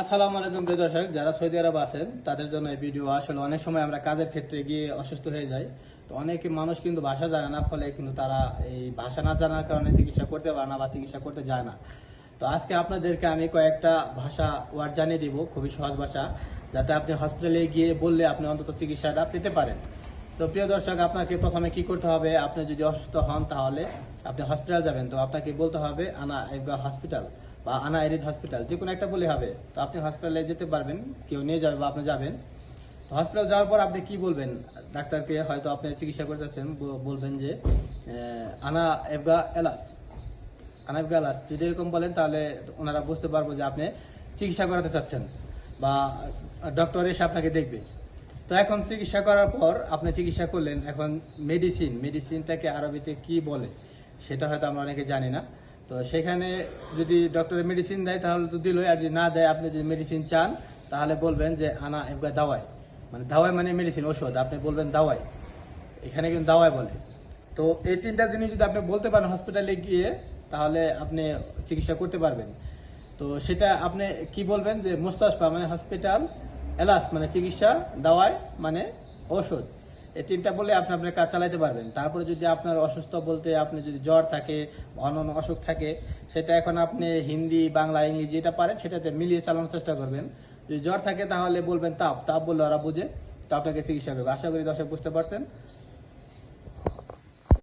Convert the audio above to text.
আসসালামু আলাইকুম প্রিয় দর্শক, যারা সৌদি আরব আছেন তাদের জন্য এই ভিডিও। আসলে অনেক সময় আমরা কাজের ক্ষেত্রে গিয়ে অসুস্থ হয়ে যাই। তো অনেক মানুষ কিন্তু ভাষা জানে না, ফলে কিন্তু তারা এই ভাষা না জানার কারণে চিকিৎসা করতে পারে না বা চিকিৎসা করতে যায় না। তো আজকে আপনাদেরকে আমি কয়েকটা ভাষা ওয়ার্ড জানিয়ে দিব, খুবই সহজ ভাষা, যাতে আপনি হসপিটালে গিয়ে বললে আপনি অন্তত চিকিৎসাটা পেতে পারেন। তো প্রিয় দর্শক, আপনাকে প্রথমে কি করতে হবে? আপনি যদি অসুস্থ হন তাহলে আপনি হসপিটাল যাবেন, তো আপনাকে বলতে হবে আনা একবার হসপিটাল বা আনা এরিদ হসপিটাল, যে কোনো একটা বলে হবে। তো আপনি হসপিটালে যেতে পারবেন, কেউ নিয়ে যাবে বা আপনি যাবেন। তো হসপিটাল যাওয়ার পর আপনি কি বলবেন ডাক্তারকে? হয়তো আপনি চিকিৎসা করতেছেন, বলবেন যে আনা এফগা এলাস, আনা এফগা এলাস। যদি এরকম বলেন তাহলে ওনারা বুঝতে পারবো যে আপনি চিকিৎসা করাতে চাচ্ছেন বা ডক্টর এসে আপনাকে দেখবে। তো এখন চিকিৎসা করার পর আপনি চিকিৎসা করলেন, এখন মেডিসিনটাকে আরবিতে কি বলে সেটা হয়তো আমরা অনেকে জানি না। তো সেখানে যদি ডক্টরের মেডিসিন দেয় তাহলে তো দিলই, আর যদি না দেয়, আপনি যদি মেডিসিন চান তাহলে বলবেন যে আনা একবার দাওয়াই, মানে দাওয়াই মানে মেডিসিন, ওষুধ, আপনি বলবেন দাওয়াই। এখানে কিন্তু দাওয়াই বলে। তো এই তিনটা জিনিস যদি আপনি বলতে পারেন হসপিটালে গিয়ে, তাহলে আপনি চিকিৎসা করতে পারবেন। তো সেটা আপনি কি বলবেন যে মুস্তাশফা মানে হসপিটাল, এলাস মানে চিকিৎসা, দাওয়াই মানে ওষুধ। এই তিনটা বলে আপনি আপনার কাজ চালাতে পারবেন। তারপরে যদি আপনার অসুস্থ বলতে আপনি যদি জ্বর থাকে, অন্যান্য অসুখ থাকে, সেটা এখন আপনি হিন্দি, বাংলা, ইংলিশ যেটা পারেন সেটাতে মিলিয়ে চালানোর চেষ্টা করবেন। যদি জ্বর থাকে তাহলে বলবেন তাপ, তাপ বললে ওরা বুঝে, তো আপনাকে চিকিৎসা করবে। আশা করি দর্শক বুঝতে পারছেন।